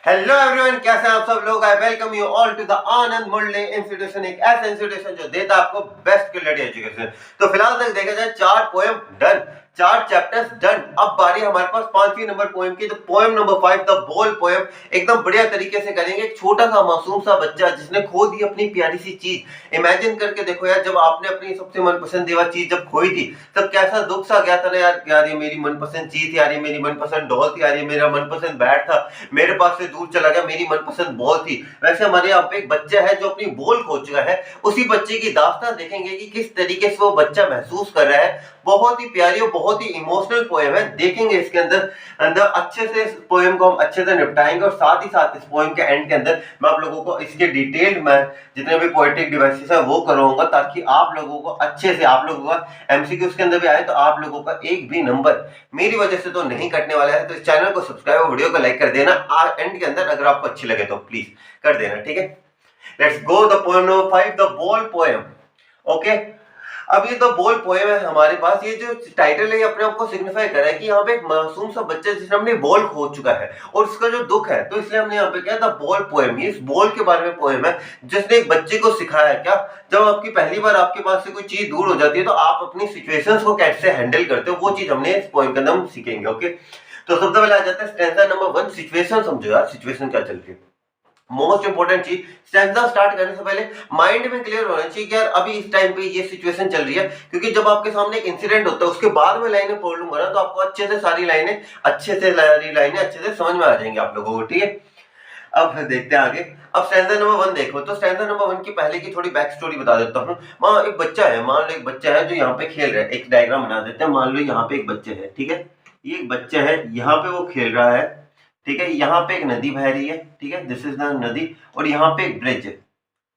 Hello everyone, कैसे हैं आप सब लोग। I welcome you all to the Anand Murali institution, एक ऐसा इंस्टीट्यूशन जो देता है आपको बेस्ट क्वालिटी एजुकेशन। तो फिलहाल तक देखा जाए 4 पोएम डन, 4 चैप्टर्स डन। अब बारी हमारे पास 5वीं नंबर पोएम की। तो पोएम नंबर 5 द बोल पोएम एकदम बढ़िया तरीके से करेंगे। एक छोटा सा मासूम सा बच्चा जिसने खो दी अपनी प्यारी सी चीज। इमेजिन करके देखो यार, जब आपने अपनी सबसे मनपसंदीदा चीज जब खोई थी तब कैसा दुख सा गया था ना यार ये मेरी मनपसंद चीज थी, यार ये मेरी मनपसंद डॉल थी, यार ये मेरा मनपसंद बैट था, मेरे पास से दूर चला गया, मेरी मनपसंद बॉल थी। वैसे हमारे यहाँ पे एक बच्चा है जो अपनी बॉल खो चुका है। उसी बच्चे की दास्तान देखेंगे कि किस तरीके से वो बच्चा महसूस कर रहा है। बहुत ही प्यारी और बहुत ही इमोशनल पोएम है। देखेंगे इसके अंदर अंदर अच्छे से इस पोएम को हम अच्छे से निपटाएंगे और साथ ही साथ इस पोएम के एंड के अंदर मैं आप लोगों को इसके डिटेल्ड में जितने भी पोएटिक डिवाइसेस है वो करवाऊंगा, ताकि आप लोगों को अच्छे से आप लोगों का एमसीक्यू उसके अंदर भी आए तो आप लोगों का एक भी नंबर मेरी वजह से तो नहीं कटने वाला है। तो इस चैनल को सब्सक्राइब और वीडियो को लाइक कर देना एंड के अंदर, अगर आपको अच्छी लगे तो प्लीज कर देना, ठीक है। Let's go the poem number 5 the ball poem. Okay, अब ये द बॉल पोएम है हमारे पास। ये जो टाइटल है ये अपने आप को सिग्निफाई कर रहा है कि यहाँ पे एक मासूम सा बच्चा जिसने अपनी बॉल खो चुका है और उसका जो दुख है, तो इसलिए हमने यहाँ पे क्या द बॉल पोएम। ये इस बॉल के बारे में पोएम है जिसने एक बच्चे को सिखाया है क्या, जब आपकी पहली बार आपके पास से कोई चीज दूर हो जाती है तो आप अपनी सिचुएशंस को कैसे हैंडल करते हो, वो चीज हमने इस पोएम के अंदर हम सीखेंगे। ओके, तो सबसे पहले आ जाता है स्टैंजा नंबर 1, सिचुएशन। समझो यार सिचुएशन क्या चल रही है। मोस्ट इंपोर्टेंट चीज, स्टैंजा स्टार्ट करने से पहले माइंड में क्लियर होना चाहिए कि यार अभी इस टाइम पे ये सिचुएशन चल रही है, क्योंकि जब आपके सामने एक इंसिडेंट होता है उसके बाद में लाइनें पढ़ लूंगा ना तो आपको अच्छे से सारी लाइनें अच्छे से समझ में आ जाएंगी आप लोगों को, ठीक है। अब देखते हैं आगे। अब स्टैंजा नंबर 1 देखो, तो स्टैंजा नंबर 1 की पहले की थोड़ी बैक स्टोरी बता देता हूँ। मान एक बच्चा है, मान लो एक बच्चा है जो यहाँ पे खेल रहा है। एक डायग्राम बना देते हैं। मान लो यहाँ पे एक बच्चा है, ठीक है, ये एक बच्चा है, यहाँ पे वो खेल रहा है, ठीक है। यहाँ पे एक नदी बह रही है, ठीक है, दिस इज द नदी, और यहाँ पे एक ब्रिज है,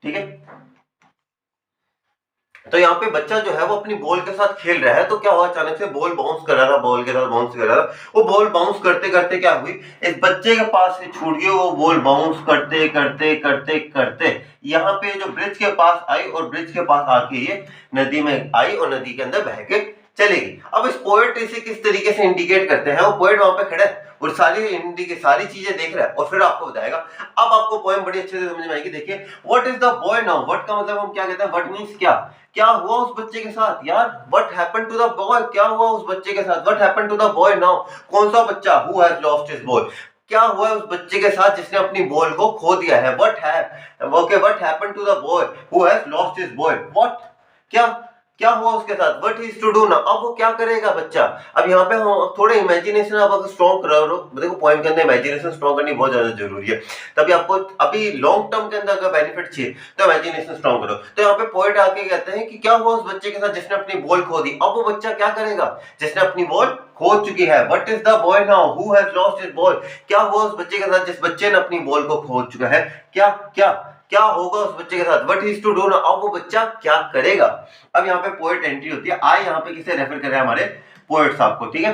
ठीक है। तो यहाँ पे बच्चा जो है वो अपनी बॉल के साथ खेल रहा है। तो क्या हुआ, अचानक से बॉल बाउंस कर रहा था, बॉल के साथ बाउंस कर रहा था। वो बॉल बाउंस करते करते क्या हुई, इस बच्चे के पास से छूट गई। वो बॉल बाउंस करते करते करते करते यहाँ पे जो ब्रिज के पास आई और ब्रिज के पास आके ये नदी में आई और नदी के अंदर बह के चलेगी। अब इस पोएट इसे किस तरीके से इंडिकेट करते हैं, वो पोएट वहां पे खड़ा है और सारी चीजें देख रहा है और फिर आपको बताएगा। अब आपको पोएम बड़ी अच्छे से समझ में आएगी। देखिए, what is the boy now. What का मतलब हम क्या कहते हैं, व्हाट मींस क्या, क्या हुआ उस बच्चे के साथ यार। What happened to the boy, क्या हुआ उस बच्चे के साथ। What happened to the boy now, कौन सा बच्चा, who has lost his boy, क्या हुआ उस बच्चे के साथ जिसने अपनी बॉल को खो दिया है। What happened to the boy who has lost his boy. What, क्या क्या हुआ उसके साथ, what he is to do now. अब वो क्या करेगा बच्चा। अब यहाँ पे हम थोड़े इमेजिनेशन आप अगर स्ट्रॉन्ग करो, देखो पोएम के अंदर इमेजिनेशन स्ट्रॉन्ग करनी बहुत ज्यादा जरूरी है, तभी आपको अभी लॉन्ग टर्म के अंदर अगर बेनिफिट चाहिए तो इमेजिनेशन स्ट्रॉन्ग करो। तो यहाँ पे पोएट आके कहते हैं कि क्या हुआ उस बच्चे के साथ जिसने अपनी बॉल खो दी। अब वो बच्चा क्या करेगा जिसने अपनी बॉल खो चुकी है। What is the boy now who has lost his ball, क्या हुआ उस बच्चे के साथ जिस बच्चे ने अपनी बॉल को खो चुका है। क्या क्या क्या होगा उस बच्चे के साथ, what is to do now. अब वो बच्चा क्या करेगा। अब यहाँ पे पोएट एंट्री होती है। आई यहाँ पे किसे रेफर कर रहे हैं, हमारे पोएट साहब को, ठीक है।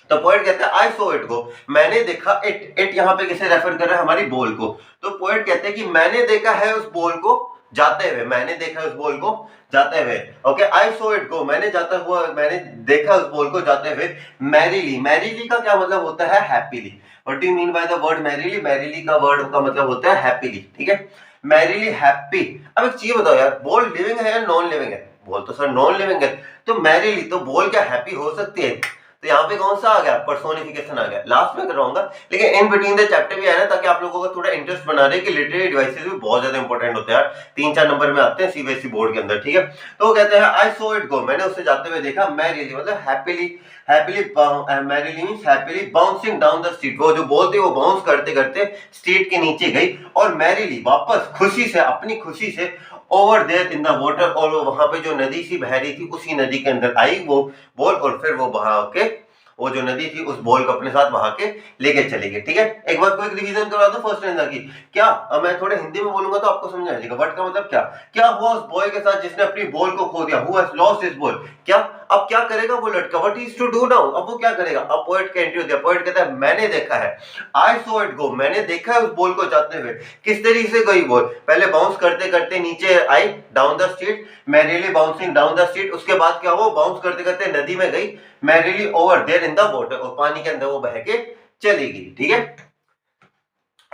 तो पोएट कहते हैं आई सो इट गो, मैंने देखा इट। इट यहाँ पे किसे रेफर कर रहा है, हमारी बॉल को। तो पोएट कहते हैं कि मैंने देखा है उस बॉल को जाते हुए, मैंने देखा उस बॉल को जाते हुए। Okay, I so it go, मैंने देखा उस बॉल को जाते हुए मैरीली। मैरीली का क्या मतलब होता है, happily. What do you mean by the word merrily. Merrily का वर्ड का मतलब होता है हैप्पीली, ठीक है, मैरीली हैप्पी। अब एक चीज बताओ यार, बॉल लिविंग है या नॉन लिविंग है। बॉल तो सर नॉन लिविंग है, तो मैरीली तो बॉल क्या हैप्पी हो सकती है। तो यहाँ पे कौन सा आ गया, पर्सोनिफिकेशन आ गया। लास्ट में करवाऊंगा, लेकिन इन बिटवीन द चैप्टर भी है ना, ताकि आप लोगों को थोड़ा इंटरेस्ट बना रहे कि लिटरेरी डिवाइसेस भी बहुत ज्यादा इंपॉर्टेंट होते हैं यार, 3-4 नंबर में आते हैं सीबीएसई बोर्ड के अंदर, ठीक है। तो वो कहते हैं आई सो इट गो, मैंने उससे जाते हुए देखा। मैरीली मतलब happily merrily means happily bouncing down the street. वो जो बॉल थी वो बाउंस करते करते स्ट्रीट के नीचे गई और मैरीली वापस खुशी से, अपनी खुशी से over there in the water, और वहां पे जो नदी सी बह रही थी उसी नदी के अंदर आई वो बॉल, और फिर वो बहा के वो जो नदी थी उस बॉल को अपने साथ बहा के लेके चली गई, ठीक है। एक बार क्विक रिवीजन करवा दो फर्स्ट स्टैंजा की। क्या, अब मैं थोड़े हिंदी में बोलूंगा तो आपको समझ आ जाएगा। व्हाट का मतलब क्या, क्या हुआ उस बॉय के साथ जिसने अपनी बॉल को खो दिया। Who has lost his ball, क्या अब क्या करेगा वो लड़का। What is to do now, अब वो क्या करेगा। अब पोएट का एंट्री होती है। पोएट कहता है मैंने देखा है, आई सो इट गो, मैंने देखा है उस बॉल को जाते हुए। किस तरीके से गई बॉल, पहले बाउंस करते करते नीचे आई down the street, merrily bouncing down the street. उसके बाद क्या हुआ, बाउंस करते करते नदी में गई, merrily over there in the water, और पानी के अंदर वो बह के चली गई, ठीक है।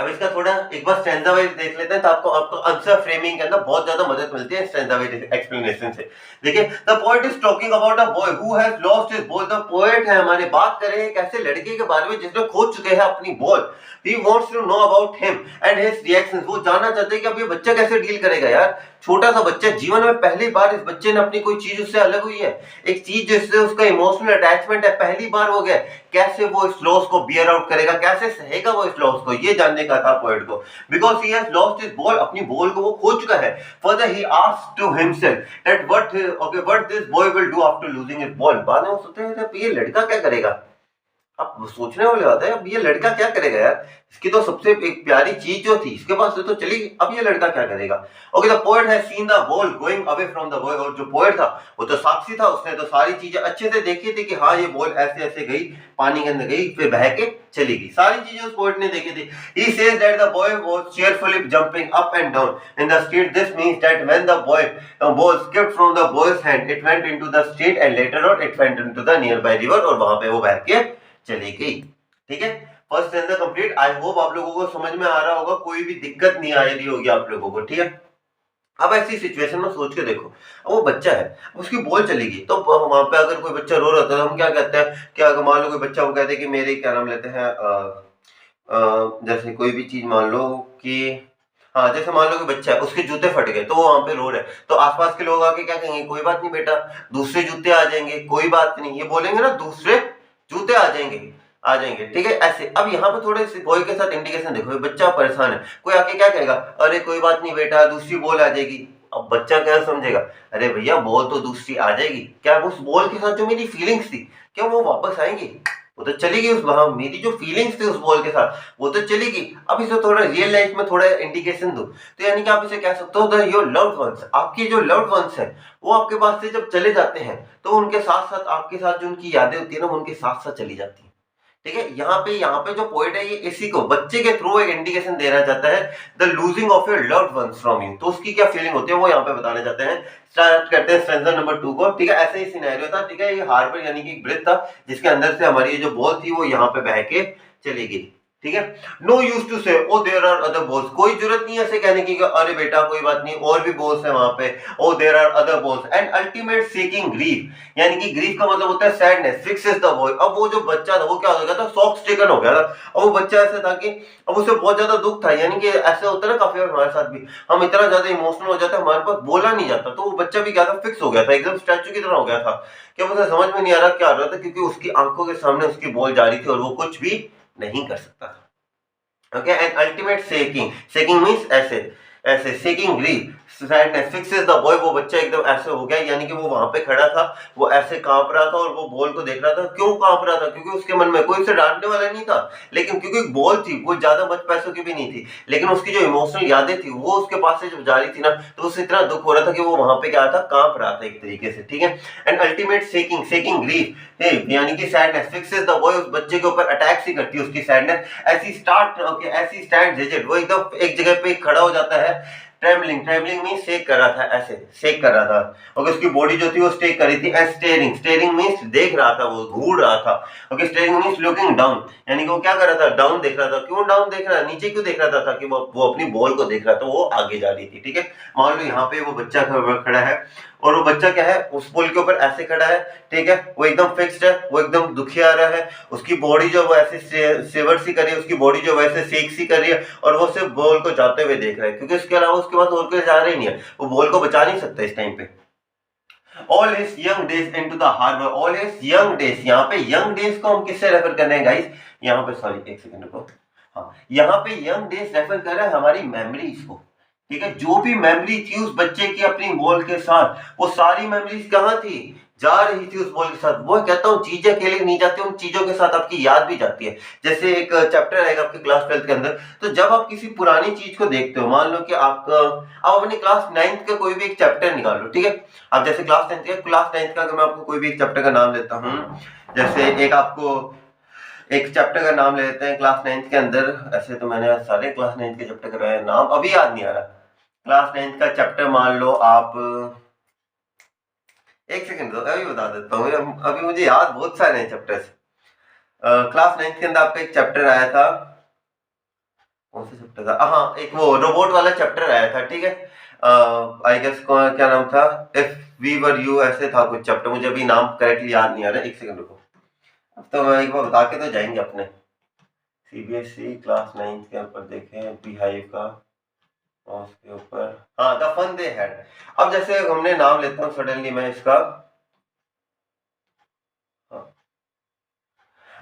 अब इसका थोड़ा एक बार स्टैंजा वाइज देख लेते हैं, तो आपको आपको आंसर फ्रेमिंग के अंदर बहुत ज्यादा मदद मिलती है स्टैंजा वाइज एक्सप्लेनेशन से। देखिए, the poet is talking about a boy who has lost his ball. The poet है हमारे, बात कर रहे हैं एक ऐसे लड़के के बारे में जिसने खो चुके हैं अपनी ball. He wants to know about him and his reactions. वो जानना चाहते हैं कि अब ये बच्चा कैसे डील करेगा। यार, छोटा सा बच्चा, जीवन में पहली बार इस बच्चे ने अपनी कोई चीज उससे अलग हुई है, एक चीज जिससे उसका इमोशनल अटैचमेंट है, पहली बार हो गया। कैसे वो इस लॉस को बियर आउट करेगा, कैसे सहेगा वो इस लॉस को, ये जानने का था पोएट को। Because he has lost his ball, अपनी बॉल को वो खो चुका है। Further he asked to himself that what this boy will do after losing his ball. बाद में वो सोचते हैं ये लड़का क्या करेगा। अब सोचने वाली बात है, अब ये लड़का क्या करेगा यार, इसकी तो सबसे एक प्यारी चीज जो थी इसके पास से तो चली गई, अब ये लड़का क्या करेगा। Okay, the poet has seen the ball going away from the boy. और जो पोएट था वो तो साक्षी था, उसने तो सारी चीजें अच्छे से देखी थी कि हाँ ये बॉल ऐसे ऐसे गई, पानी के अंदर गई, फिर बह के चली गई, सारी चीजें उस पोएट ने देखी थी। He says that the boy was cheerfully jumping up and down in the street. This means that when the ball skipped from the boy's hand, it went into the street and later on it went into the nearby river। और वहां पे वो बह के चली गई। ठीक है, first stanza complete. I hope आप लोगों को समझ में आ रहा होगा, कोई भी दिक्कत नहीं आ रही होगी आप लोगों को। ठीक है, अब ऐसी सिचुएशन में सोच के देखो, अब वो बच्चा है, उसकी बॉल चली गई, तो वहां पे अगर कोई बच्चा रो रहा था तो हम क्या कहते हैं, क्या अगर मान लो कोई बच्चा वो कहते हैं कि मेरे क्या नाम लेते हैं, जैसे कोई भी चीज मान लो कि हाँ, जैसे मान लो कि बच्चा है, उसके जूते फट गए तो वो वहां पे रो रहा है, तो आसपास के लोग आके क्या कहेंगे, कोई बात नहीं बेटा, दूसरे जूते आ जाएंगे, कोई बात नहीं, ये बोलेंगे ना, दूसरे जूते आ जाएंगे, आ जाएंगे। ठीक है, ऐसे। अब यहाँ पे थोड़े से बॉय के साथ इंडिकेशन देखो, बच्चा परेशान है, कोई आके क्या कहेगा, अरे कोई बात नहीं बेटा, दूसरी बॉल आ जाएगी। अब बच्चा क्या समझेगा, अरे भैया बॉल तो दूसरी आ जाएगी, क्या उस बॉल के साथ जो मेरी फीलिंग्स थी क्या वो वापस आएंगी, वो तो चली गई, उस वहां मेरी जो फीलिंग्स थी उस बॉल के साथ वो तो चली गई। अब इसे थोड़ा रियल लाइफ में थोड़ा इंडिकेशन दो, तो यानी कि आप इसे कह सकते हो द योर लव्ड वंस, आपकी जो लव्ड वंस है वो आपके पास से जब चले जाते हैं तो उनके साथ साथ आपके साथ जो उनकी यादें होती है ना, उनके साथ साथ चली जाती है। ठीक है, यहाँ पे जो पोएट है ये इसी को बच्चे के थ्रू एक इंडिकेशन देना चाहता है, the losing of your loved ones from you, तो उसकी क्या फीलिंग होती है वो यहाँ पे बताना चाहते हैं। स्टार्ट करते हैं स्टैंजा नंबर 2 को। ठीक है, ऐसे ही सिनेरियो था। ठीक है, ये हार्बर यानी कि एक ब्रिज था जिसके अंदर से हमारी ये जो बॉल थी वो यहाँ पे बह के चली गई। ठीक है, नो यूज टू से ओ देयर आर अदर बॉल्स, कोई जरूरत नहीं है ऐसे कहने की अरे बेटा कोई बात नहीं और भी बॉल्स है वहां पे, oh there are other balls and ultimate seeking grief, यानी कि ग्रीफ का मतलब होता है सैडनेस, फिक्सेस द बॉय। अब वो जो बच्चा था वो क्या हो गया था, शॉक स्ट्रिकन हो गया था। अब वो बच्चा ऐसा था कि अब उसे बहुत ज्यादा दुख था, यानी कि ऐसा होता है ना काफी बार हमारे साथ भी, हम इतना ज्यादा इमोशनल हो जाते हैं हमारे पास बोला नहीं जाता, तो वो बच्चा भी क्या था, फिक्स हो गया था, एकदम स्टैचू की तरह हो गया था कि उसे समझ में नहीं आ रहा क्या हो रहा था, क्योंकि उसकी आंखों के सामने उसकी बॉल जा रही थी और वो कुछ भी नहीं कर सकता था। Okay, and ultimate shaking means ऐसे shaking grief, sadness fixes the boy, वो बच्चा एकदम ऐसे हो गया, यानी कि वो वहां पे खड़ा था, वो ऐसे कांप रहा था और वो बॉल को देख रहा था। क्यों कांप रहा था, क्योंकि उसके मन में कोई उसे डांटने वाला नहीं था, लेकिन क्योंकि बॉल थी वो ज्यादा बच पैसों की भी नहीं थी, लेकिन उसकी जो इमोशनल यादें थी वो उसके पास से जब जा रही थी ना, तो उसे इतना दुख हो रहा था कि वो वहां पे क्या था, कांप रहा था एक तरीके से। ठीक है, एंड अल्टीमेट शेकिंग ग्रीफ यानी कि सैडनेस फिक्सेस द बॉय, उस बच्चे के ऊपर अटैक सी करती है उसकी सैडनेस। ऐसी स्टैंड रिजिड, वो एकदम एक जगह पे खड़ा हो जाता है। ट्रेवलिंग मींस शेक कर रहा था, ऐसे शेक कर रहा था। ओके, उसकी बॉडी जो थी वो स्टेक कर रही थी। एंड स्टेयरिंग मींस देख रहा था, वो घूर रहा था। Okay, steering means looking down, यानी कि वो क्या कर रहा था, डाउन देख रहा था। क्यों डाउन देख रहा है, नीचे क्यों देख रहा था, ताकि वो अपनी बॉल को देख रहा था, वो आगे जा रही थी। ठीक है, मान लो यहाँ पे वो बच्चा खड़ा है और वो बच्चा क्या है, उस पुल के ऊपर ऐसे खड़ा है। ठीक है, वो एकदम फिक्स्ड है, वो एकदम दुखी आ रहा है, उसकी बॉडी जो वो ऐसे सेवर सी कर रही है, उसकी बॉडी जो वैसे शेक सी कर रही है, और वो सिर्फ बॉल को जाते हुए देख रहा है, क्योंकि उसके अलावा उसके पास और कोई जा रहा ही नहीं है, वो बॉल को बचा नहीं सकता इस टाइम पे। All his young days into the harbour, all his young days, यहाँ पे यंग डेज को हम किससे रेफर कर रहे हैं गाइस, यहाँ पे सॉरी एक सेकंड को, हाँ यहाँ पे यंग डेज रेफर कर रहा है हमारी मेमोरीज को। ठीक है, जो भी मेमोरी थी उस बच्चे की अपनी बॉल के साथ, वो सारी मेमोरीज कहाँ थी, जा रही थी उस बॉल के साथ। वो कहता हूँ चीजें अकेले नहीं जाती, उन चीजों के साथ आपकी याद भी जाती है। जैसे एक चैप्टर आएगा आपके क्लास 12th के अंदर, तो जब आप किसी पुरानी चीज को देखते हो, मान लो कि आप अपनी क्लास 9th का कोई भी एक चैप्टर निकालो। ठीक है, आप जैसे क्लास 9th का अगर मैं आपको कोई भी एक चैप्टर का नाम लेता हूँ, जैसे एक चैप्टर का नाम ले लेते हैं क्लास 9th के अंदर। ऐसे तो मैंने सारे क्लास 9th के चैप्टर का नाम अभी याद नहीं आ रहा। क्लास 9th का चैप्टर मान लो आप, एक सेकंड दो अभी बता देता हूँ, अभी मुझे याद बहुत सारे हैं चैप्टर्स। क्लास 9th के अंदर आपका एक चैप्टर आया था, कौन सा चैप्टर था? हाँ, एक वो रोबोट वाला चैप्टर आया था, ठीक है। आई गेस क्या नाम था, इफ वी वर यू, ऐसे था कुछ चैप्टर, मुझे अभी नाम करेक्टली याद नहीं आ रहा है, एक सेकंड रुको। अब तो मैं एक बार बता के तो जाएंगे अपने सीबीएसई क्लास 9 के ऊपर देखें, बिहाइव का, और उसके ऊपर, हाँ, द फन दे हैड। अब जैसे हमने नाम लेता हूँ सडनली मैं इसका, हाँ,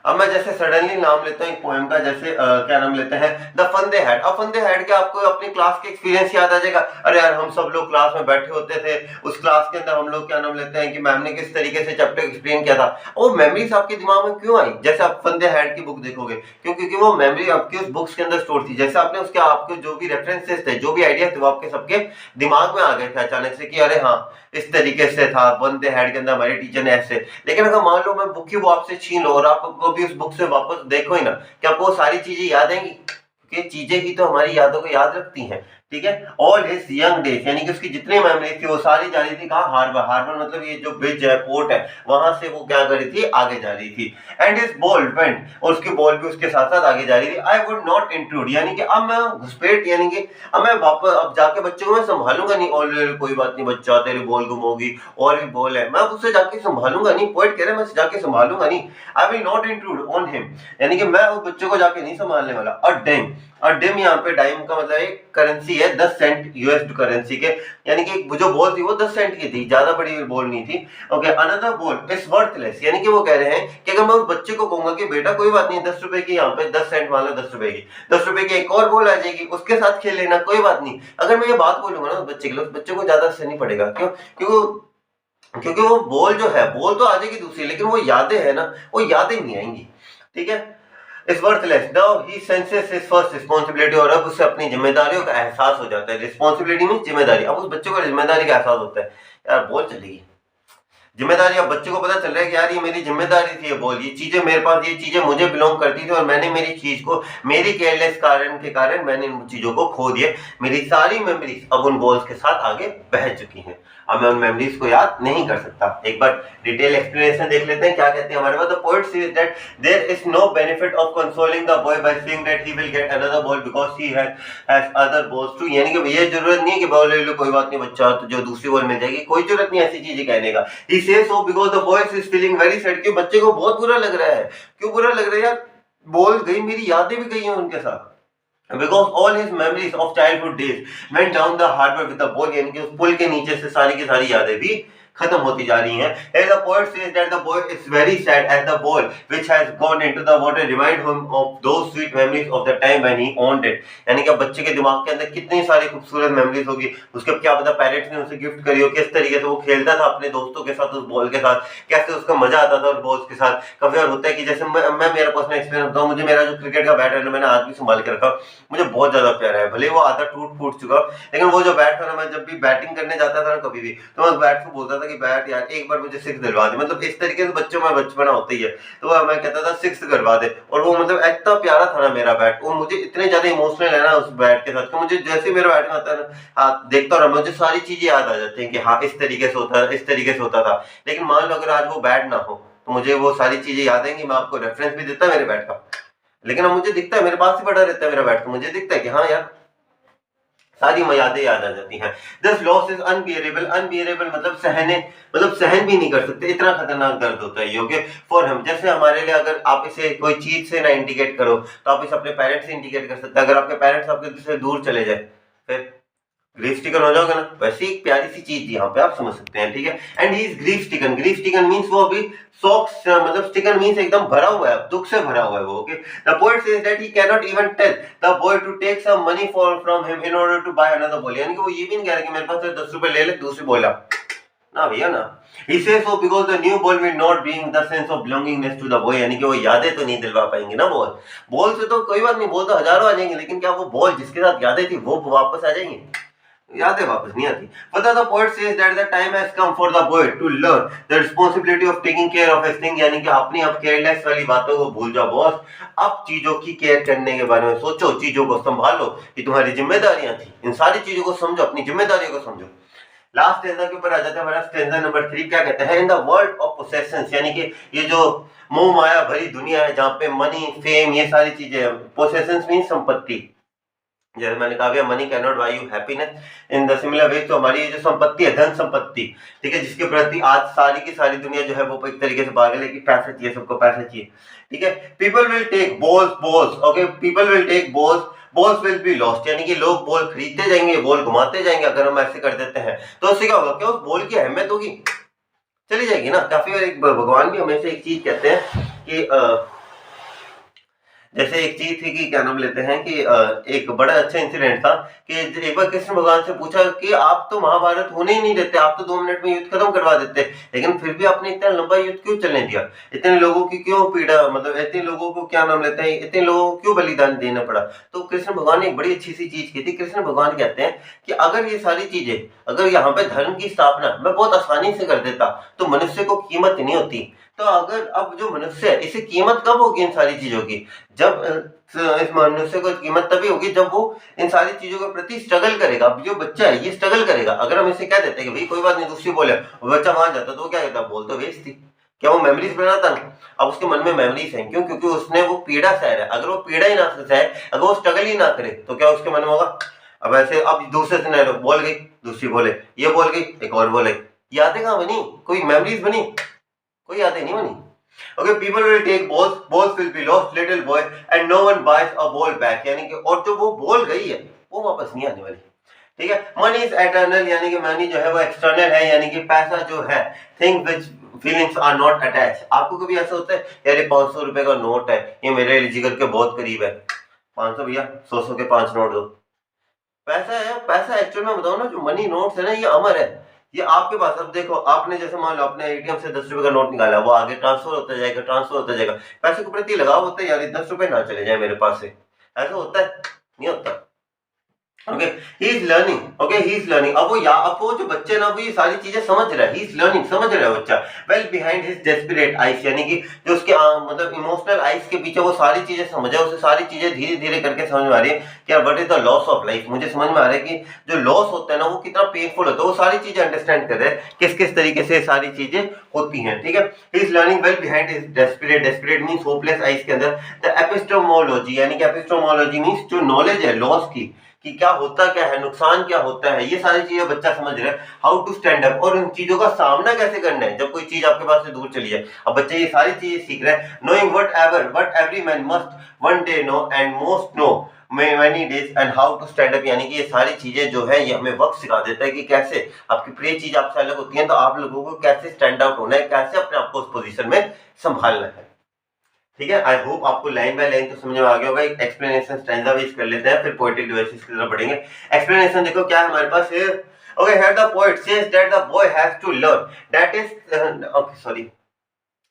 अब मैं जैसे सडनली नाम लेता हूँ एक पोएम का, जैसे क्या नाम लेते हैं, द फन दे हैड। अब फन दे हैड के आपको अपनी क्लास के एक्सपीरियंस याद आ जाएगा, अरे यार हम सब लोग क्लास में बैठे होते थे, उस क्लास के अंदर हम लोग क्या नाम लेते हैं कि मैम ने किस तरीके से चैप्टर एक्सप्लेन किया था। वो मेमोरीज आपके दिमाग में क्यों आई? जैसे आप फन दे हैड की बुक देखोगे, क्यों? क्योंकि वो मेमोरी आपकी उस बुक्स के अंदर स्टोर थी, जैसे आपने उसके आपके जो भी रेफरेंसेस थे, जो भी आइडिया थे, वो आपके सबके दिमाग में आ गए थे अचानक से कि अरे हाँ, इस तरीके से था, वन दे हैड के अंदर हमारे टीचर ने ऐसे। लेकिन अगर मान लो मैं बुक ही वो आपसे छीन लो और आपको भी उस बुक से वापस देखो ही ना, क्या आपको वो सारी चीजें याद आएंगी? क्योंकि चीजें ही तो हमारी यादों को याद रखती हैं, ठीक है। ऑल हिज यंग डेज, यानी कि उसकी जितनी मेमोरीज थी वो सारी जा रही थी कहाँ? हार्बर। हार्बर मतलब ये जो ब्रिज है, पोर्ट है, वहां से वो क्या कर रही थी? आगे जा रही थी। एंड हिज बॉल वेंट, और उसकी बॉल भी उसके साथ साथ आगे जा रही थी। आई वुड नॉट इंक्लूड, यानी कि अब मैं घुसपैठ, यानी कि अब मैं वापस, अब जाके बच्चे को मैं संभालूंगा नहीं, और कोई बात नहीं बच्चा, तेरी बॉल गुम होगी, और भी बॉल है, मैं उससे जाके संभालूंगा नहीं। पोएट कह रहे हैं मैं जाके संभालूंगा नहीं। I will not include on him, यानी कि मैं उस बच्चे को जाके नहीं संभालने वाला। अ डेम, और डिम यहाँ पे डाइम का मतलब एक करेंसी है, 10 सेंट यूएस करेंसी के, यानी कि जो बॉल थी वो 10 सेंट की थी, ज्यादा बड़ी बॉल नहीं थी। Okay, another ball is worthless, यानी कि वो कह रहे हैं कि अगर मैं उस बच्चे को कहूंगा कि बेटा कोई बात नहीं, 10 रुपए की, यहाँ पे 10 सेंट मान लो, 10 रुपए की, 10 रुपए की एक और बॉल आ जाएगी, उसके साथ खेल लेना, कोई बात नहीं। अगर मैं ये बात बोलूंगा ना उस बच्चे के लिए, उस बच्चे को ज्यादा असर नहीं पड़ेगा। क्यों? क्योंकि वो बॉल जो है, बॉल तो आ जाएगी दूसरी, लेकिन वो यादें है ना, वो यादें नहीं आएंगी, ठीक है। Is worthless, now he senses his first responsibility, और अब उसे अपनी जिम्मेदारियों का एहसास हो जाता है। रिस्पांसिबिलिटी मींस जिम्मेदारी। अब उस बच्चे को जिम्मेदारी का एहसास होता है, यार बॉल चलेगी, जिम्मेदारी। अब बच्चे को पता चल रहा है कि यार ये मेरी जिम्मेदारी थी, ये बॉल, ये चीजें मेरे पास, ये चीजें मुझे बिलोंग करती थी, और मैंने मेरी चीज को, मेरी केयरलेस कारण के कारण मैंने इन चीजों को खो दिए। मेरी सारी मेमोरीज अब उन बॉल्स के साथ आगे बह चुकी हैं, अब मैं उन मेमोरीज को याद नहीं कर सकता। एक बार डिटेल एक्सप्लेनेशन देख लेते हैं, क्या कहते हैं हमारे पास। The poet says that there is no benefit of consoling the boy by saying that he will get another ball because he has other balls too, यानी कि ये जरूरत नहीं है कि बॉल ले लो, कोई बात नहीं बच्चा, तो जो दूसरी बॉल मिल जाएगी, कोई जरूरत नहीं ऐसी चीजें कहने का। He says so because the boy is feeling very sad, कि बच्चे को बहुत बुरा लग रहा है। क्यों बुरा लग रहा है यार? बॉल गई, मेरी यादें भी गई हैं उनके साथ, because all his memories of childhood days went down the harbor with the ball, यानी कि उस पुल के नीचे से सारी की सारी यादें भी खत्म होती जा रही हैं। And the poet says that the boy is very sad as the ball which has gone into the water remind him of those sweet memories of the time when he owned it, यानी कि बच्चे के दिमाग के अंदर कितनी सारी खूबसूरत मेमोरीज होगी, उसके क्या पता पेरेंट्स ने उसे गिफ्ट करी हो, किस तरीके से वो खेलता था अपने दोस्तों के साथ उस बॉल के साथ, कैसे उसका मजा आता था उस बॉल्स के साथ। कभी और होता है कि जैसे मैं मेरा पर्सनल एक्सपीरियंस बताऊं, मुझे मेरा जो क्रिकेट का बैट है ना, मैंने आज भी संभाल के रखा, मुझे बहुत ज्यादा प्यारा है, भले वो आधा टूट फूट चुका, लेकिन वो जो बैट था ना, मैं जब भी बैटिंग करने जाता था ना कभी भी, तो मैं उस बैट को बोलता था कि बैट यार एक बार मुझे सिक्स दिलवा दे, मतलब इस तरीके से बच्चों में बचपना होता ही है, तो मैं कहता था सिक्स करवा दे। और वो मतलब इतना प्यारा था ना मेरा बैट, वो मुझे इतने ज्यादा इमोशनल है ना उस बैट के साथ, कि मुझे जैसे मेरा बैट में आता है ना, हाँ देखता हूँ मुझे सारी चीजें याद आ जाती हैं कि हाँ इस तरीके से होता है, इस तरीके से होता था। लेकिन मान लो अगर आज वो बैट ना हो, तो मुझे वो सारी चीजें याद आएंगी। मैं आपको रेफरेंस भी देता मेरे बैट का, लेकिन अब मुझे दिखता है, मेरे पास ही पड़ा रहता है मेरा बैट, तो मुझे दिखता है कि हाँ यार सारी यादें याद आ जाती हैं। This loss is unbearable, unbearable मतलब सहने, मतलब सहन भी नहीं कर सकते, इतना खतरनाक दर्द होता है ये। ओके, फॉर हम, जैसे हमारे लिए अगर आप इसे कोई चीज से ना इंडिकेट करो, तो आप इसे अपने पेरेंट्स से इंडिकेट कर सकते हैं। अगर आपके पेरेंट्स आपके से दूर चले जाए, फिर ग्रीफ स्टिकन हो जाओगे ना, वैसे एक प्यारी सी चीज यहाँ पे आप समझ सकते हैं, ठीक है। And he is grief स्टिकन, grief स्टिकन means वो अभी शॉक्स, मतलब स्टिकन मींस एकदम भरा हुआ है, दुख से भरा हुआ है वो। Okay, the poet says that he can not even tell the boy to take some money for from him in order to buy another ball, यानी कि वो ये भी नहीं कह रहा कि मेरे पास से 10 रुपए ले ले दूसरी बॉल आ, ना भैया ना। He says so because the new ball will not bring the sense of belongingness to the boy, यानी कि वो यादें तो नहीं दिलवा पाएंगे ना बॉल। बॉल से तो कोई बात नहीं, बॉल तो हजारों आ जाएंगे, लेकिन क्या वो बॉल जिसके साथ यादें थी वो वापस आ जाएंगी? यादें वापस नहीं आती। Further the poet says that the time has come for the boy to learn the responsibility of taking care of his thing, यानी कि अपनी अब केयरलेस वाली बातों को भूल जाओ बॉस, अब चीजों की केयर करने के बारे में सोचो, चीजों को संभालो, कि तुम्हारी जिम्मेदारियां थी, इन सारी चीजों को समझो, अपनी जिम्मेदारियों को समझो। लास्ट स्टेंजा के ऊपर आ जाता है हमारा स्टेंजा नंबर 3, क्या कहते हैं? इन द वर्ल्ड ऑफ पोसेशंस, यानी कि ये जो मोह माया भरी दुनिया है, जहाँ पे मनी फेम ये सारी चीजें, पोसेशंस मीन संपत्ति, जैसे मैंने कहा भैया money can not buy you happiness, in the similar way तो हमारी ये जो संपत्ति है, धन संपत्ति, ठीक है, जिसके प्रति आज सारी की सारी दुनिया जो है वो एक तरीके से पागल है कि पैसा चाहिए, सबको पैसा चाहिए, ठीक है। People will take balls balls, okay, people will take balls balls will be lost, यानी कि लोग बॉल खरीदते जाएंगे, बॉल घुमाते जाएंगे, अगर हम ऐसे कर देते हैं तो उससे क्या होगा, क्या उस बॉल की अहमियत होगी, चली जाएगी ना। काफी बार एक भगवान भी हमेशा एक चीज कहते हैं कि जैसे एक चीज थी कि क्या नाम लेते हैं कि एक बड़ा अच्छा इंसिडेंट था कि एक बार कृष्ण भगवान से पूछा कि आप तो महाभारत होने ही नहीं देते, आप तो 2 मिनट में युद्ध खत्म करवा देते, लेकिन फिर भी आपने इतना लंबा युद्ध क्यों चलने दिया, इतने लोगों की क्यों पीड़ा, मतलब इतने लोगों को क्या नाम लेते हैं, इतने लोगों को क्यों बलिदान देना पड़ा। तो कृष्ण भगवान ने एक बड़ी अच्छी सी चीज की थी। कृष्ण भगवान कहते हैं कि अगर ये सारी चीजें, अगर यहाँ पे धर्म की स्थापना मैं बहुत आसानी से कर देता तो मनुष्य को कीमत नहीं होती। तो अगर अब जो मनुष्य है इसे कीमत कब होगी इन सारी चीजों की, जब इस मनुष्य को कीमत तभी होगी जब वो इन सारी चीजों के प्रति स्ट्रगल करेगा। अब जो बच्चा है ये स्ट्रगल करेगा। अगर हम इसे कह देते हैं कि भाई कोई बात नहीं, दूसरी बोले, बच्चा मान जाता तो वो क्या कहता, बोल तो वेस्ट थी, क्या वो मेमोरीज बनाता ना। अब उसके मन में मेमोरीज हैं, क्यों, क्योंकि उसने वो पीड़ा सह रहा है। अगर वो पीड़ा ही ना सहे, अगर वो स्ट्रगल ही ना करे तो क्या उसके मन में होगा। अब ऐसे अब दूसरे सिनेरियो, बोल गई, दूसरी बोले, ये बोल गई, एक और बोले, यादें कहाँ बनी, कोई मेमोरीज बनी, कोई यादें नहीं बनी। Okay, people will take balls, balls will be lost, little boy, and no one buys a ball back, यानी कि और जो वो बॉल गई है वो वापस नहीं आने वाली, ठीक है। मनी इज एटर्नल, यानी कि मनी जो है वो एक्सटर्नल है, यानी कि पैसा जो है, thing which feelings are not attach. आपको कभी ऐसा होता है यार ये 500 रुपए का नोट है, ये मेरे जिगर के बहुत करीब है, 500 भैया 100 के 5 नोट दो। पैसा है, पैसा एक्चुअल में बताओ ना, जो मनी नोट्स है ना ये अमर है, ये आपके पास। अब देखो आपने जैसे मान लो आपने एटीएम से 10 रुपए का नोट निकाला, वो आगे ट्रांसफर होता जाएगा, ट्रांसफर होता जाएगा, पैसे के प्रति लगाव होता है यार, 10 रुपए ना चले जाए मेरे पास से, ऐसा होता है, नहीं होता। Okay, he is learning, okay, he is learning. अब वो जो बच्चे ना वो ये सारी चीजें समझ रहा है, ही इज लर्निंग, समझ रहा है बच्चा। Well behind his desperate eyes, यानी कि जो उसके मतलब इमोशनल आइज के पीछे वो सारी चीजें समझ है, उसे सारी चीजें धीरे धीरे करके समझ में आ रही है कि यार what is the loss of life. मुझे समझ में आ रहा है कि जो लॉस होता है ना वो कितना पेनफुल होता है, वो सारी चीजें अंडरस्टैंड कर रहे हैं किस किस तरीके से सारी चीजें होती हैं, ठीक है। He is learning well behind his desperate, desperate means hopeless eyes के अंदर द एपिस्टेमोलॉजी, यानी कि एपिस्टेमोलॉजी मींस जो नॉलेज है लॉस की, कि क्या होता क्या है, नुकसान क्या होता है, ये सारी चीजें बच्चा समझ रहा है। हाउ टू स्टैंड अप, और उन चीजों का सामना कैसे करना है जब कोई चीज आपके पास से दूर चली जाए। अब बच्चे ये सारी चीजें सीख रहे हैं। Knowing what every man must one day know and most know many days and how to stand up, यानी कि ये सारी चीजें जो है ये हमें वक्त सिखा देता है कि कैसे आपकी प्रिय चीज आपसे अलग होती है तो आप लोगों को कैसे स्टैंड आउट होना है, कैसे अपने आप को उस पोजीशन में संभालना है, ठीक है। आई होप आपको लाइन बाय लाइन तो समझ में आ गया होगा। एक एक्सप्लेनेशन स्टैंजा वाइज कर लेते हैं, फिर पोएटिक डिवाइसेस की तरफ बढ़ेंगे। एक्सप्लेनेशन देखो क्या है हमारे पास है। Okay, here the poet says that the boy has to learn that is okay sorry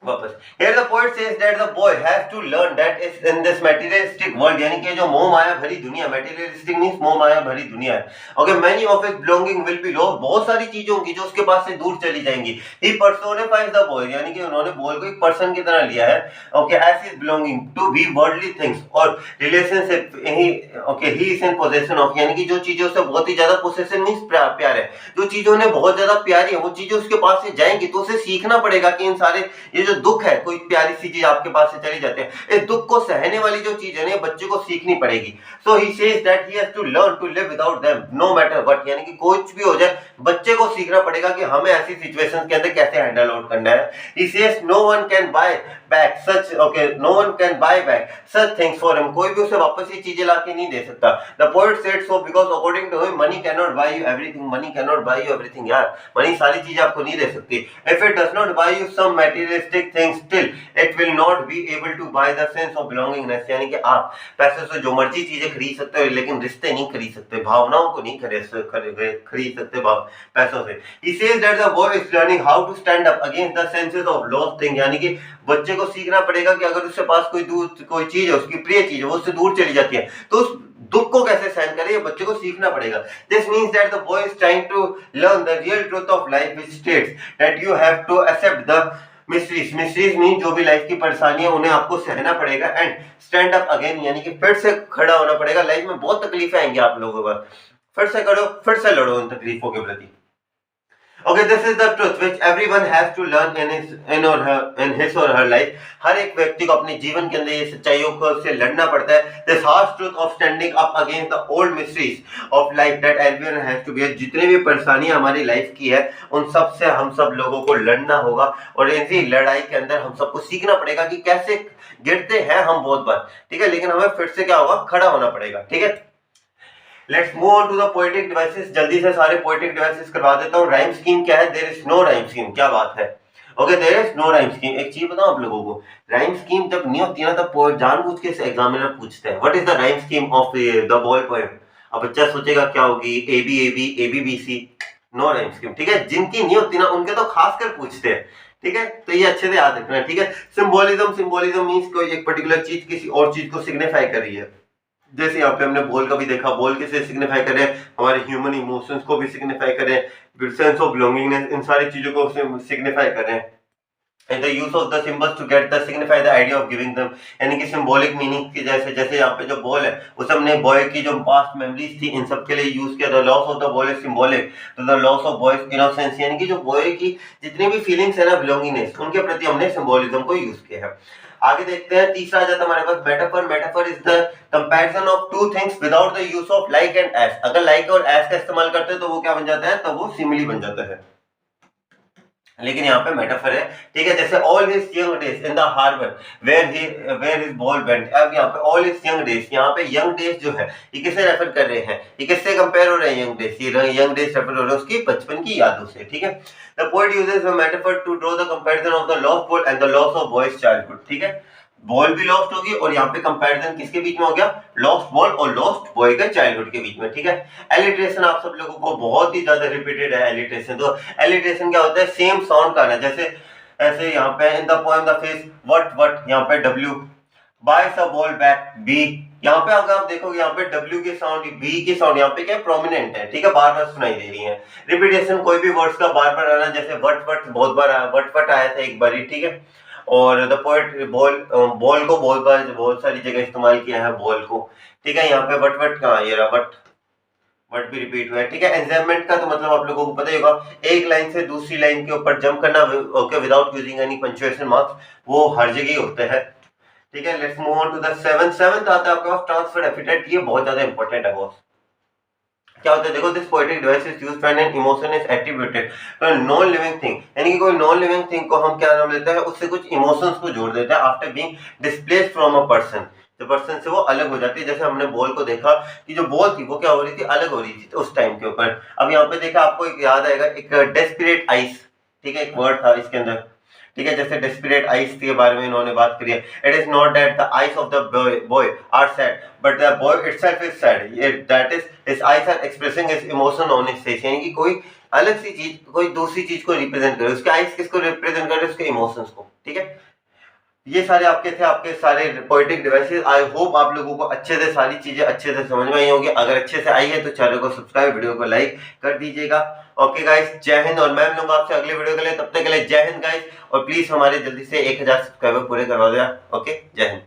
वापस। Here the poet says that the boy has to learn that is in this materialistic world, यानी कि जो मोह माया भरी दुनिया, materialistic means मोह माया भरी दुनिया है। Okay, many of his belonging will be lost, बहुत सारी चीजों की जो उसके पास से दूर चली जाएंगी। He personifies the boy, यानी कि उन्होंने बॉय को एक पर्सन की तरह लिया है। Okay, as his belonging to be worldly things और relationship he okay he is in possession of, यानी कि जो चीजें उससे बहुत ही ज्यादा possession means प्यार है, जो चीजें उन्हें बहुत ज्यादा प्यारी है वो चीजें उसके पास से जाएंगी तो उसे सीखना पड़ेगा कि इन सारे ये जो दुख है, कोई प्यारी सी चीज आपके पास से चली जाती है, इस दुख को सहने वाली जो चीज है ना बच्चे को सीखनी पड़ेगी। So he says that he has to learn to live without them no matter what, यानी कि कुछ भी हो जाए बच्चे को सीखना पड़ेगा कि हमें ऐसी सिचुएशंस के अंदर कैसे हैंडल आउट करना है। He says no one can buy back such okay no one can buy back such things for him, कोई भी उसे वापस ये चीजें लाके नहीं दे सकता। The poet said so because according to him money can not buy you everything, money can not buy you everything, यार मनी सारी चीजें आपको नहीं दे सकती। If it does not buy you some materialistic things still it will not be able to buy the sense of belongingness, यानी कि आप पैसे से जो मर्जी चीजें खरीद सकते हो लेकिन रिश्ते नहीं खरीद सकते, भावनाओं को नहीं खरीद सकते पैसों से। He says that the boy is learning how to stand up against the senses of lost thing, यानी कि बच्चे को सीखना पड़ेगा कि अगर उसके पास कोई चीज है, उसकी प्रिय चीज है, वो उससे दूर चली जाती है तो उस दुख को कैसे सहन करे ये बच्चे को सीखना पड़ेगा। This means that the boy is trying to learn the real truth of life, which states that you have to accept the mysteries mean जो भी लाइफ की परेशानियां उन्हें आपको सहना पड़ेगा एंड स्टैंड अप अगेन, यानी कि फिर से खड़ा होना पड़ेगा। लाइफ में बहुत तकलीफें आएंगी आप लोगों पर, फिर से करो, फिर से लड़ो उन तकलीफों के प्रति। Okay, this is the truth which everyone has to learn in his or her life. हर एक व्यक्ति को अपने जीवन के अंदर ये सच्चाइयों को से लड़ना पड़ता है। This harsh truth of standing up against the old mysteries of life that everyone has to bear. जितने भी परेशानियां हमारी लाइफ की है उन सब से हम सब लोगों को लड़ना होगा, और इसी लड़ाई के अंदर हम सबको सीखना पड़ेगा कि कैसे गिरते हैं हम बहुत बार, ठीक है, लेकिन हमें फिर से क्या होगा, खड़ा होना पड़ेगा, ठीक है। Let's move on to the poetic devices. जल्दी से सारे पोएटिक डिवाइसेस करवा देता हूँ। राइम स्कीम क्या है? There is no rhyme scheme. क्या बात है? Okay, there is no rhyme scheme. एक चीज बताऊं आप लोगों को, राइम स्कीम जब नहीं होती है ना तब जानबूझ के एग्जामिनर पूछते हैं what is the rhyme scheme of the boy poem. अब बच्चा सोचेगा क्या होगी, A B A B A B B C. No rhyme scheme, ठीक है। जिनकी नहीं होती ना उनके तो खास कर पूछते हैं, ठीक है। तो ये अच्छे से याद रखना है, ठीक है। सिंबोलिज्म, सिंबोलिज्म मींस कोई एक पर्टिकुलर चीज किसी और चीज को सिग्निफाई कर रही है। जैसे यहाँ पे हमने बॉल का भी देखा, बॉल किसे सिग्निफाई कर रहे हैं, हमारे ह्यूमन इमोशंस को भी सिग्निफाई कर रहे हैं, सेंस ऑफ बिलोंगिंगनेस, इन सारी चीजों को सिग्निफाई कर रहे हैं। And the use of the symbols to get the signify the idea of giving them, यानी कि सिंबॉलिक मीनिंग की जैसे यहाँ पे जो बॉल है उसे हमने बॉय की जो पास्ट मेमोरीज थी इन सब के लिए यूज किया। The loss of the boy is symbolic to the loss of boy's innocence, यानी कि जो बॉय की जितनी भी फीलिंग्स है ना, बिलोंगिंगनेस, उनके प्रति हमने सिंबोलिज्म को यूज किया है। आगे देखते हैं, तीसरा आ जाता है हमारे पास metaphor. Metaphor is the comparison of two things without the use of like and as. अगर लाइक और एस का इस्तेमाल करते हैं तो वो क्या बन जाता है, तो वो सिमिली बन जाता है, लेकिन यहाँ पे मेटाफर है, ठीक है। जैसे all his young days in the harbour where his ball went. अब यहाँ पे ऑल हिज यंग डेज, यहाँ पे यंग डेज जो है ये किससे रेफर कर रहे हैं, ये किससे कंपेयर हो रहे हैं, यंग डेज। ये यंग डेज रेफर हो रहे हैं उसकी बचपन की यादों से, ठीक है। The poet uses a metaphor to draw the comparison of the lost ball and the loss of boy's childhood, ठीक है। बॉल भी लॉस्ट होगी और यहाँ पे कंपैरिजन किसके बीच में हो गया, लॉस्ट बॉल और लॉस्ट बॉय के चाइल्डहुड के बीच में, ठीक है। एलिट्रेशन आप सब लोगों को बहुत ही ज्यादा रिपीटेड है एलिट्रेशन। तो एलिट्रेशन क्या होता है, सेम साउंड का आना। जैसे ऐसे यहाँ पे in the poem the face what यहाँ पे W, by the ball back B. यहाँ पे अगर आप देखोगे यहाँ पे डब्ल्यू की साउंड, बी की साउंड यहाँ पे क्या प्रोमिनेंट है, ठीक है, बार बार सुनाई दे रही है। रिपीटेशन कोई भी वर्ड्स का बार बार आना, जैसे वट बहुत बार आया, वट आया था एक बार, ठीक है। और द पोएट बॉल को बहुत सारी जगह इस्तेमाल किया है बॉल को, ठीक है। यहाँ पे वट कहाँ, ये रहा वट भी रिपीट हुआ है, ठीक है। एंजाइममेंट का तो मतलब आप लोगों को पता ही होगा, एक लाइन से दूसरी लाइन के ऊपर जंप करना, okay, without using any punctuation marks, वो हर जगह होता है, ठीक है। Let's move on to the seventh आता है आपके पास ट्रांसफर एपिटाइट। ये बहुत ज्यादा इंपॉर्टेंट है बॉस। क्या होता है देखो, this poetic device is used when an emotion is attributed to a non living thing, यानी कि कोई नॉन लिविंग थिंग को हम क्या नाम लेते हैं, उससे कुछ इमोशंस को जोड़ देते हैं after being displaced from a person. जो पर्सन से वो अलग हो जाती है। जैसे हमने बॉल को देखा कि जो बॉल थी वो क्या हो रही थी, अलग हो रही थी उस टाइम के ऊपर। अब यहाँ पे देखा आपको एक याद आएगा, एक डेस्परेट आइस, ठीक है, एक वर्ड था इसके अंदर, ठीक है। जैसे डेस्परेट आइस के बारे में इन्होंने बात करी है। It is not that the eyes of the boy are sad but the boy itself is sad, that is his eyes are expressing his emotion on his face, यानी कि कोई अलग सी चीज, कोई दूसरी चीज को रिप्रेजेंट करे। उसके आइज किसको रिप्रेजेंट कर रहे हैं, उसके इमोशंस को, ठीक है। ये सारे आपके थे, आपके सारे पोएटिक डिवाइसेस। आई होप आप लोगों को अच्छे से सारी चीजें अच्छे से समझ में आई होंगी। अगर अच्छे से आई है तो चैनल को सब्सक्राइब, वीडियो को लाइक कर दीजिएगा। ओके गाइस, जय हिंद। और मैं मिलूंगा आपसे अगले वीडियो के लिए, तब तक के लिए जय हिंद गाइस। और प्लीज हमारे जल्दी से 1000 सब्सक्राइबर पूरे करवा दिया। ओके, जय हिंद।